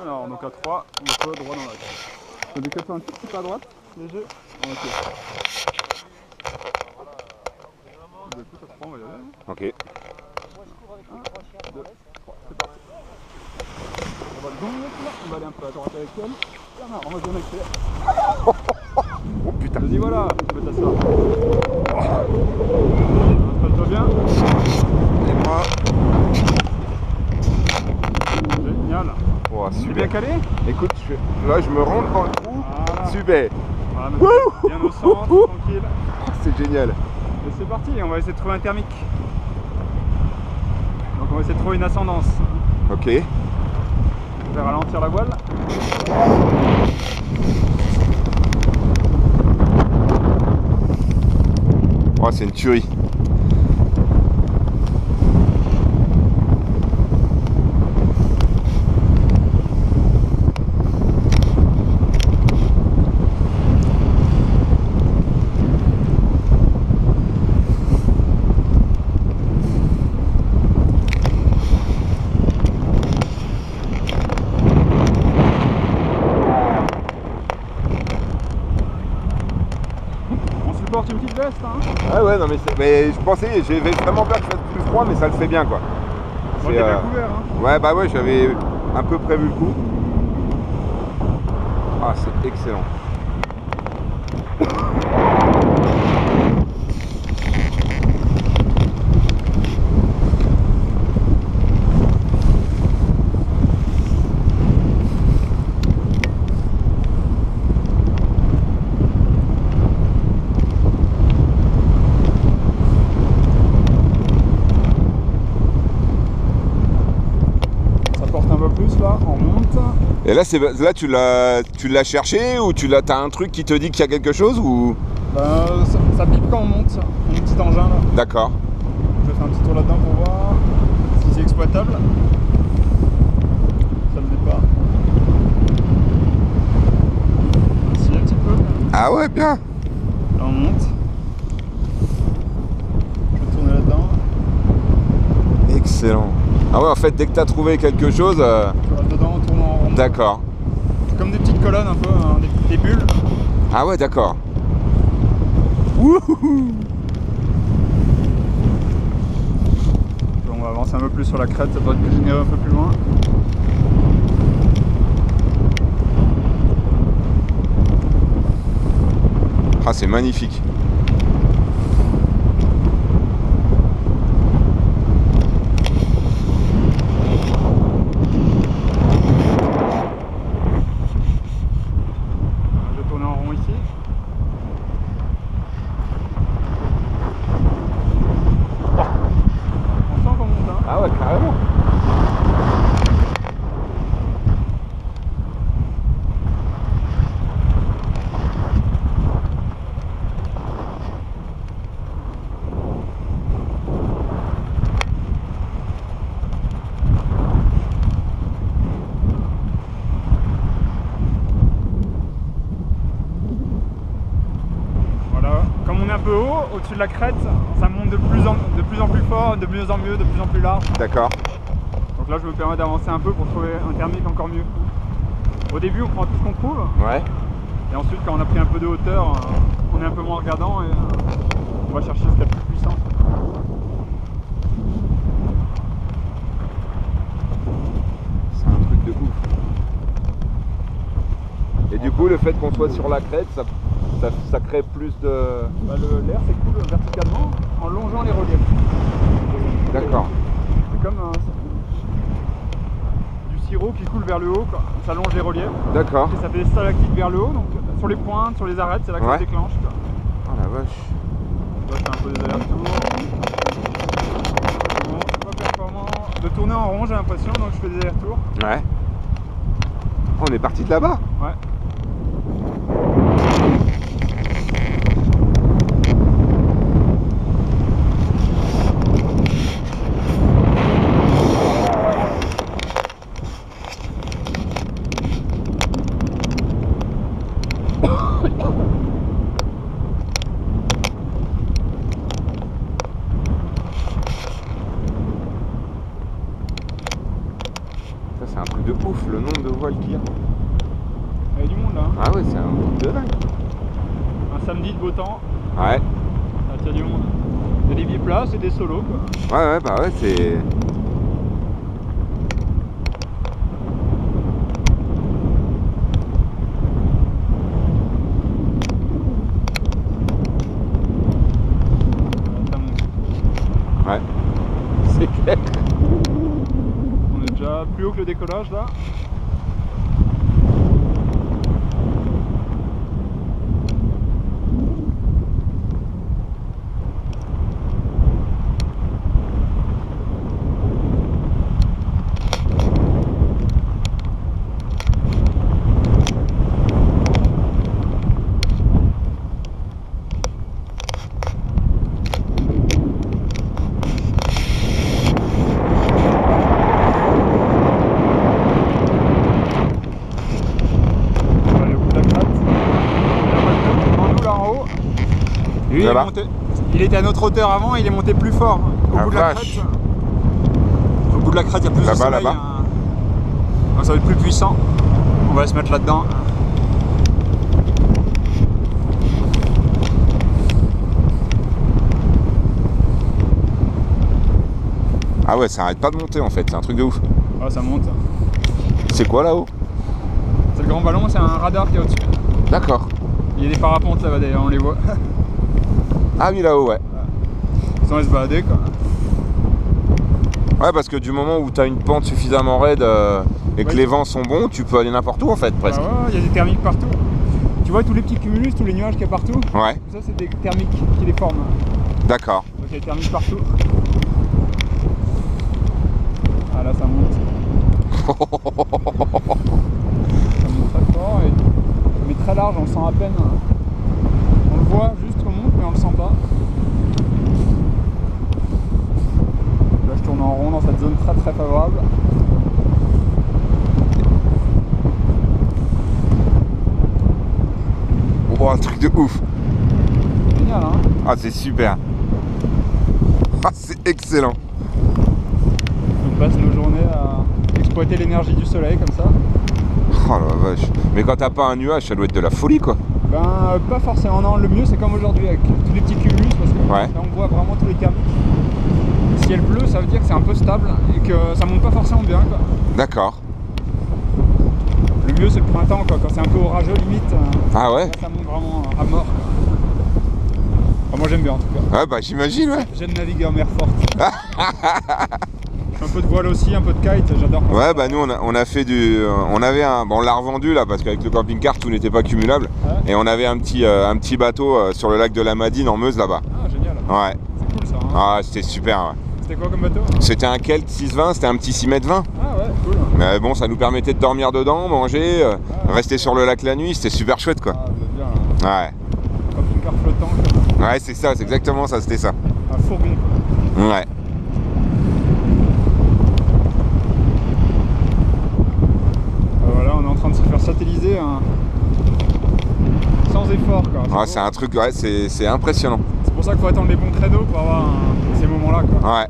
Alors, donc à 3, le peu droit dans l'axe. Ça décale un petit peu à droite, léger. Ok. Bah, écoute, à 3, on va y aller. Ok. 1, 2, 3, c'est parti. On va le gonfler, on va aller un peu à droite avec elle. On va se donner accélère. Oh putain. Vas-y, voilà, tu peux t'asseoir. Installe-toi bien. Et moi. Génial. Oh, Tu es super. bien calé? Écoute, là je me rentre dans le trou. Voilà. Super. Voilà, bien au centre, tranquille. Oh, c'est génial. Et c'est parti, on va essayer de trouver un thermique. Donc on va essayer de trouver une ascendance. Ok. Je vais ralentir la voile. Oh, c'est une tuerie. On supporte une petite veste, hein. Ah ouais, non mais je pensais, j'avais vraiment peur qu'il fasse plus froid, mais ça le fait bien quoi. Bon, t'es bien couvert, hein. Ouais, bah ouais, j'avais un peu prévu le coup. Ah, c'est excellent. Ça porte un peu plus là, on monte. Et là, là tu l'as cherché ou t'as un truc qui te dit qu'il y a quelque chose ou? Ça pipe quand on monte, mon petit engin là. D'accord. Je vais faire un petit tour là-dedans pour voir si c'est exploitable. Ça me dit pas. Si, un petit peu. Ah ouais, bien. Là on monte. Je vais tourner là-dedans. Excellent. Ah ouais, en fait, dès que t'as trouvé quelque chose... Je reste dedans, on tourne en rond. D'accord. C'est comme des petites colonnes un peu, hein, des bulles. Ah ouais, d'accord. Wouhou. On va avancer un peu plus sur la crête, ça doit être généreux un peu plus loin. Ah, c'est magnifique. Je vais tourner en rond ici. On sent qu'on monte, hein. Ah ouais, carrément. Voilà, comme on est un peu haut, au-dessus de la crête, ça monte de plus en plus fort, de mieux en mieux, de plus en plus large. D'accord. Donc là je me permets d'avancer un peu pour trouver un thermique encore mieux. Au début on prend tout ce qu'on trouve, Ouais. et ensuite quand on a pris un peu de hauteur, on est un peu moins regardant et on va chercher ce qu'il y a de plus puissant. C'est un truc de ouf. Et du coup, le fait qu'on soit sur la crête, ça crée plus de... Bah, l'air s'écoule verticalement en longeant les reliefs. D'accord. C'est comme du sirop qui coule vers le haut, quoi. Ça longe les reliefs. D'accord. Et ça fait des stalactites vers le haut, donc sur les pointes, sur les arêtes, c'est là que ça se déclenche, quoi. Oh la vache. Là, je fais un peu des allers-retours. Bon, c'est pas performant de tourner en rond, j'ai l'impression, donc je fais des allers-retours. Ouais. On est parti de là-bas. Ouais. Ça, c'est c'est un truc de ouf, le nombre de voiles qu'il y a. Il y a du monde là. Hein. Ah ouais, c'est un truc de dingue. Un samedi de beau temps, Ouais. là il y a du monde. Il y a des biplaces et des solos quoi. Ouais, bah ouais, c'est... Ça monte. Ouais. C'est clair. On est déjà plus haut que le décollage là. Lui, il était à notre hauteur avant, il est monté plus fort. Au bout de la crête. Au bout de la crête, il y a plus de soleil. Là-bas. Donc ça va être plus puissant. On va se mettre là-dedans. Ah ouais, ça arrête pas de monter en fait, c'est un truc de ouf. Ah, ça monte. C'est quoi là-haut? C'est le grand ballon, c'est un radar qui est au-dessus. D'accord. Il y a des parapentes là-bas d'ailleurs, on les voit. Ah oui, là-haut, ouais. Ils sont se balader quoi. Ouais, parce que du moment où tu as une pente suffisamment raide et que les vents sont bons, tu peux aller n'importe où en fait, presque. Ah ouais, il y a des thermiques partout. Tu vois tous les petits cumulus, tous les nuages qu'il y a partout? Ouais. Ça, c'est des thermiques qui les forment. D'accord. Donc il y a des thermiques partout. Ah là, ça monte. Ça monte très fort, mais très large, on le sent à peine. On le voit juste qu'on monte, mais on le sent pas. Là, je tourne en rond dans cette zone très très favorable. Oh, un truc de ouf. Génial, hein? Ah, c'est super. Ah, c'est excellent. On passe nos journées à exploiter l'énergie du soleil comme ça. Oh la vache. Mais quand t'as pas un nuage, ça doit être de la folie quoi. Ben, pas forcément. Non, le mieux c'est comme aujourd'hui avec tous les petits cumulus parce que Ouais. là on voit vraiment tous les thermiques. Ciel bleu, ça veut dire que c'est un peu stable et que ça monte pas forcément bien quoi. D'accord. Le mieux c'est le printemps quoi, quand c'est un peu orageux limite. Ah ouais? Là, ça monte vraiment à mort. Quoi. Enfin, moi j'aime bien en tout cas. Ouais, bah j'imagine, ouais. J'aime naviguer en mer forte. Je fais un peu de voile aussi, un peu de kite, j'adore. Ouais, bah nous on a fait du... on avait un... Bon, on l'a revendu là parce qu'avec le camping-car tout n'était pas cumulable. Ouais. Et on avait un petit bateau sur le lac de la Madine en Meuse là-bas. Ah génial. Ouais. C'est cool ça. Hein. Ah, c'était super, ouais. C'était quoi comme bateau? C'était un Kelt 620, c'était un petit 6,20 m. Ah ouais, cool. Mais bon, ça nous permettait de dormir dedans, manger, rester sur le lac la nuit, c'était super chouette quoi. Ah vous êtes bien là. Ouais. Camping-car flottant quoi. Ouais, c'est ça, c'est exactement ça, c'était ça. Un fourgon quoi. Ouais. Voilà, on est en train de se faire satelliser hein. Sans effort quoi. Ah, c'est un truc, ouais, c'est impressionnant. C'est pour ça qu'il faut attendre les bons créneaux pour avoir ces moments-là quoi. Ouais.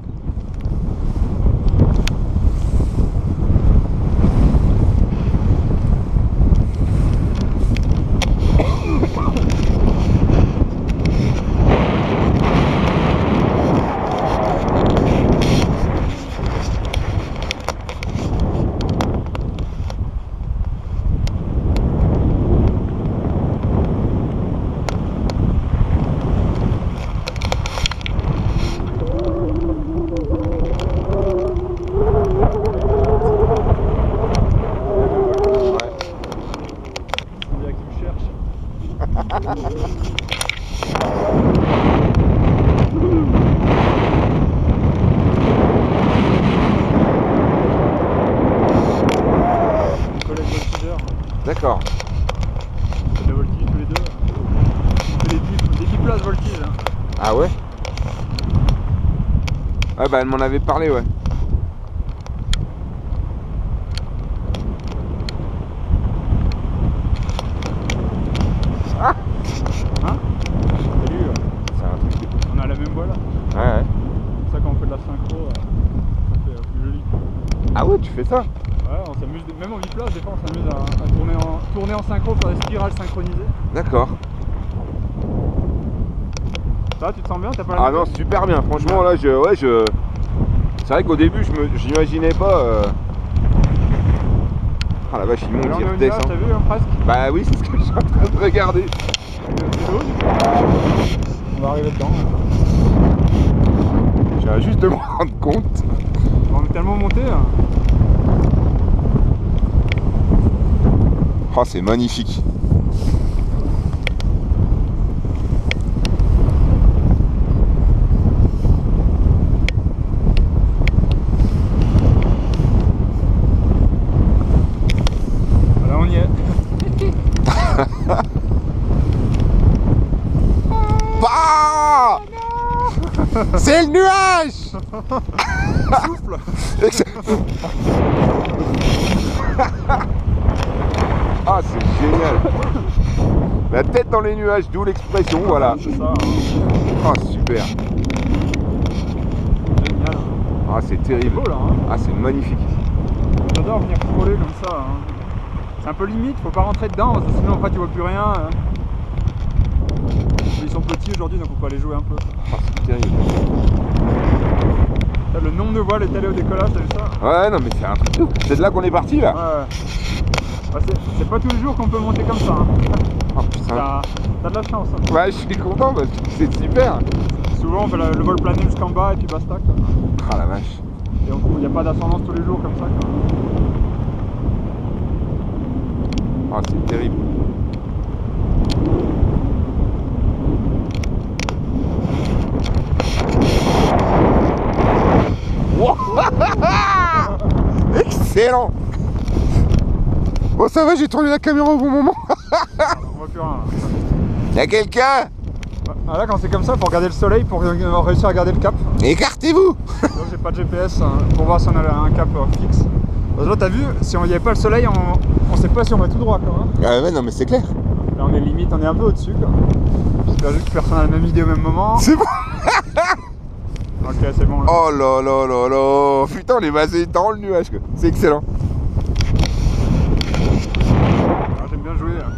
D'accord. On fait de la voltige tous les deux. On fait des biplaces voltige. Hein. Ah ouais? Ouais, bah elle m'en avait parlé, ouais. Ah! Hein? Salut. C'est un truc de ouf. On a la même voile. Ouais, ouais. C'est pour ça quand on fait de la synchro, ça fait plus joli. Ah ouais, tu fais ça? Ouais, on s'amuse, même en biplace, des fois on s'amuse à tourner en synchro, faire des spirales synchronisées. D'accord. Ça, tu te sens bien? T'as pas la Ah non, super bien. Franchement, là, c'est vrai qu'au début, j'imaginais pas. Ah la vache, il monte, il redescend. T'as vu, hein, presque? Bah oui, c'est ce que je suis en train de regarder. On va arriver dedans. J'ai juste de me rendre compte. On est tellement monté. Hein. Oh, c'est magnifique. Là, on y est. Bah c'est le nuage. Souffle. Ah, c'est génial. La tête dans les nuages, d'où l'expression, voilà. C'est ça. Hein. Ah, super. Génial. Ah, c'est terrible. C'est beau là. Hein. Ah, c'est magnifique. J'adore venir frôler comme ça. Hein. C'est un peu limite, faut pas rentrer dedans, parce que sinon après tu vois plus rien. Hein. Ils sont petits aujourd'hui, donc faut pas les jouer un peu. Ah, c'est terrible. Le nombre de voiles est allé au décollage, t'as vu ça? Ouais, non, mais c'est un truc de ouf. C'est de là qu'on est parti là. Ouais. C'est pas tous les jours qu'on peut monter comme ça. Hein. Oh putain. T'as de la chance. Hein. Ouais, je suis content parce que c'est super. Souvent on fait le vol plané jusqu'en bas et puis basta. Quoi. Ah la vache. Et il n'y a pas d'ascendance tous les jours comme ça. Quoi. Ah, c'est terrible. Wow. Excellent. Bon, ça va, j'ai tourné la caméra au bon moment. On voit plus rien. Y'a quelqu'un? Ah là, quand c'est comme ça, il faut regarder le soleil pour réussir à garder le cap. Écartez-vous. J'ai pas de GPS hein, pour voir si on a un cap fixe. Parce que là, t'as vu, si il n'y avait pas le soleil, on sait pas si on va tout droit. Quoi, hein. Ah ouais, non, mais c'est clair. Là, on est limite, on est un peu au-dessus. J'espère juste que personne n'a la même idée au même moment. C'est bon. Ok, c'est bon. Là. Oh là là là là. Putain, on est basé dans le nuage. C'est excellent. Ah, j'aime bien jouer. Hein.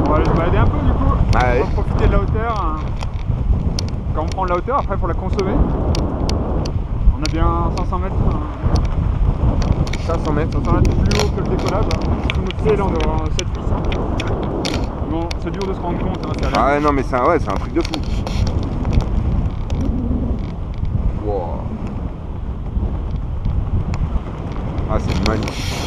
On va aller se balader un peu du coup. Ah ouais. On va profiter de la hauteur. Hein. Quand on prend de la hauteur, après il faut la consommer. On a bien 500 mètres. 500 mètres. 500 mètres plus haut que le décollage. Sous notre ciel, on doit avoir 700. Bon, c'est dur de se rendre compte. Hein, Ah ouais, non, mais c'est un truc de fou. Wow. Ah, c'est magnifique.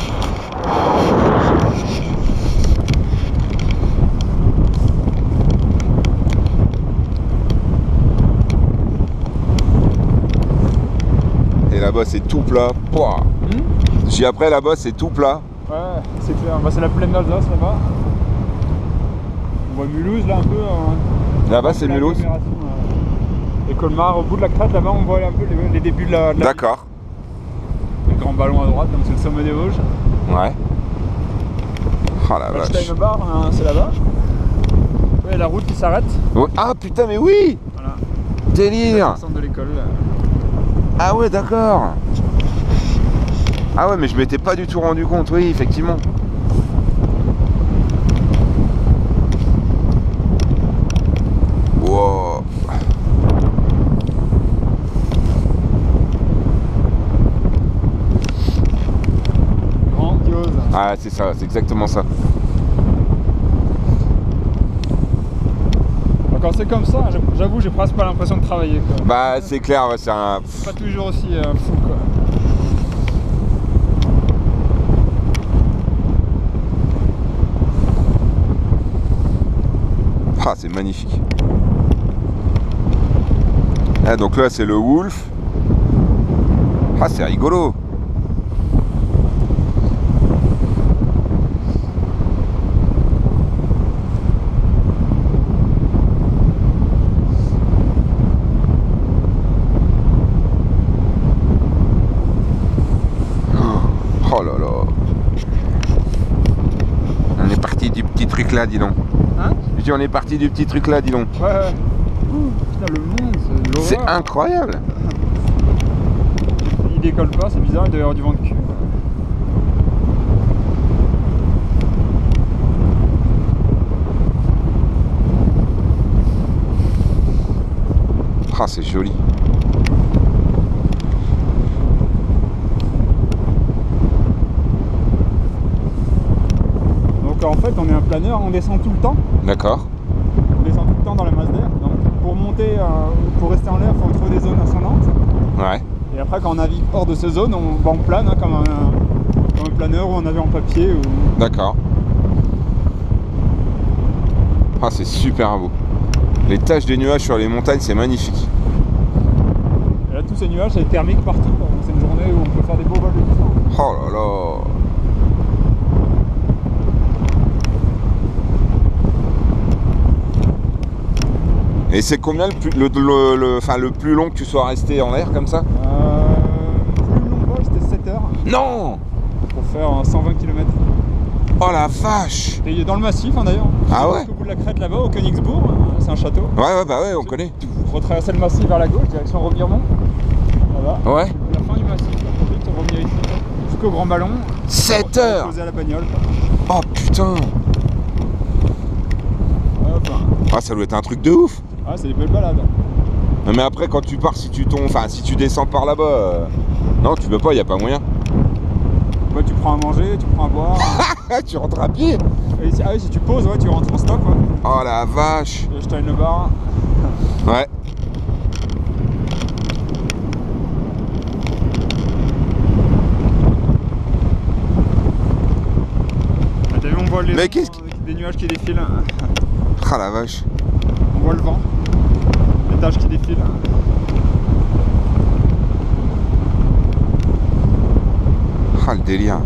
Et là-bas, c'est tout plat. J'ai après là-bas, c'est tout plat. Ouais, c'est clair. Bah, c'est la plaine d'Alsace là-bas. On voit Mulhouse là un peu. Là-bas, c'est Mulhouse. Et Colmar, au bout de la crête là-bas, on voit un peu les débuts de la D'accord. Le grand ballon à droite, donc c'est le sommet des Vosges. Ouais. Oh la vache. Steinbar, hein, c'est là-bas. Ouais, la route qui s'arrête. Oh, ah putain, mais oui. Voilà. Délire. Le centre de l'école. Ah ouais, d'accord. Ah ouais, mais je m'étais pas du tout rendu compte, oui, effectivement. Wow. Grandiose. Ah, c'est ça, c'est exactement ça. Quand c'est comme ça, j'avoue, j'ai presque pas l'impression de travailler. Quoi. Bah, c'est clair, ouais, c'est un... C'est pas toujours aussi fou, quoi. Ah, c'est magnifique. Ah, donc là, c'est le Wolf. Ah, c'est rigolo. truc là, dis donc. Hein? Je dis on est parti du petit truc là, dis donc. Ouais. Ouh, putain, le monde, C'est incroyable. Il décolle pas, c'est bizarre, il doit y avoir du vent de cul. Ah, c'est joli. Donc en fait, on est un planeur, on descend tout le temps. D'accord. On descend tout le temps dans la masse d'air. Donc pour monter, pour rester en l'air, il faut trouver des zones ascendantes. Ouais. Et après, quand on navigue hors de ces zones, on plane hein, comme un planeur ou un avion en papier. Ou... D'accord. Ah, c'est super beau. Les taches des nuages sur les montagnes, c'est magnifique. Et là, tous ces nuages, c'est thermique partout. C'est une journée où on peut faire des beaux vols de distance. Oh là là. Et c'est combien le plus long que tu sois resté en l'air comme ça? Le plus long vol, c'était 7 heures. Non. Pour faire 120 km. Oh la vache. Et il est dans le massif hein, d'ailleurs. Ah ouais? Au bout de la crête là-bas, au Königsbourg, c'est un château. Ouais, bah ouais, on connaît. Retraverser le massif vers la gauche, direction Remiremont. Voilà. Ouais. La fin du massif, ensuite revenir ici. Jusqu'au Grand Ballon. 7 heures. Poser à la bagnole. Oh putain. Ah, ça doit être un truc de ouf. Ah, c'est des belles balades. Non, mais après, quand tu pars, si tu tombes, enfin, si tu descends par là-bas, non, tu peux pas, y a pas moyen. Ouais, tu prends à manger, tu prends à boire. Tu rentres à pied. Et ah oui, si tu poses, ouais, tu rentres en stop. Ouais. Oh la vache. Je t'aille le bar. Ouais. T'as vu, on voit les mais qu'est-ce des nuages qui défilent. Ah la vache. On voit le vent. Les taches qui défilent. Ah le délire.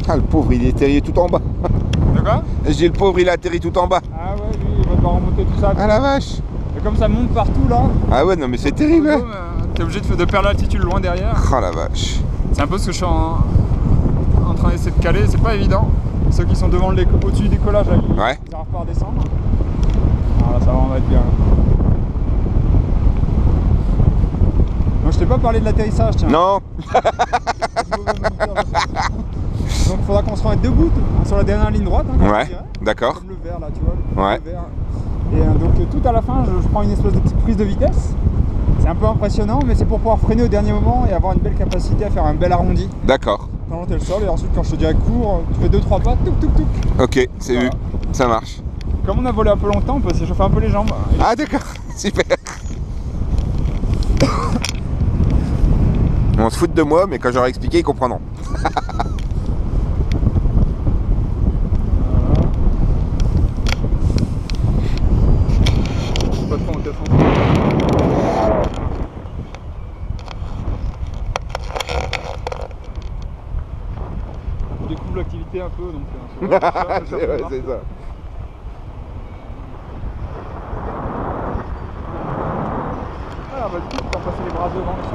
Ah le pauvre il est atterri tout en bas. De quoi? Je dis le pauvre il a atterri tout en bas. Ah ouais, lui il va devoir remonter tout ça. Ah la vache. Et comme ça monte partout là. Ah ouais non mais c'est terrible hein. T'es obligé de perdre l'altitude loin derrière. Ah la vache. C'est un peu ce que je suis en train d'essayer de caler, c'est pas évident. Ceux qui sont devant au-dessus du décollage, là, ils n'arrivent pas à redescendre. Alors là, ça va, on va être bien. Donc je t'ai pas parlé de l'atterrissage, tiens. Non. Donc il faudra qu'on se remette debout sur la dernière ligne droite. Hein, ouais, d'accord. Comme le vert là, tu vois. Ouais. Le vert. Et donc tout à la fin, je prends une espèce de petite prise de vitesse. C'est un peu impressionnant, mais c'est pour pouvoir freiner au dernier moment et avoir une belle capacité à faire un bel arrondi. D'accord. T'as le sol et ensuite quand je te dirais cours, tu fais 2-3 pas, touc touc touc. Ok, c'est voilà. vu, ça marche. Comme on a volé un peu longtemps, on peut s'échauffer un peu les jambes. Ah d'accord, super. On se fout de moi, mais quand j'aurai expliqué, ils comprendront. Pas trop en cassant. On découvre l'activité un peu, donc ouais, c'est ça. Ah bah du coup, tu peux passer les bras devant, ce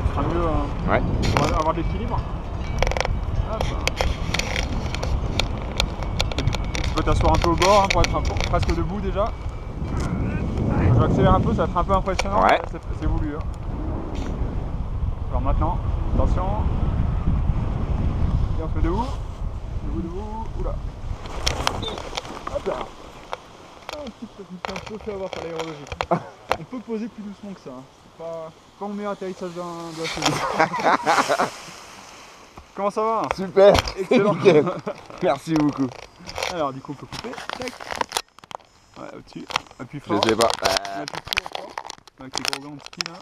sera mieux ouais. pour avoir de l'équilibre. Tu peux t'asseoir un peu au bord hein, pour être presque debout déjà. Je vais accélérer un peu, ça va être un peu impressionnant, ouais. C'est voulu. Hein. Alors maintenant, attention. Et on se met debout. Debout. Oula. Hop là. Un petit peu fait avoir par l'aérologie. On peut poser plus doucement que ça. Hein. C'est pas le meilleur atterrissage de la série. Comment ça va? Super. Excellent. Nickel. Merci beaucoup. Alors du coup on peut couper. Tac. Ouais, au-dessus. Appuie fort. Je sais pas. Appuie fort. Avec les gros gants de ski là.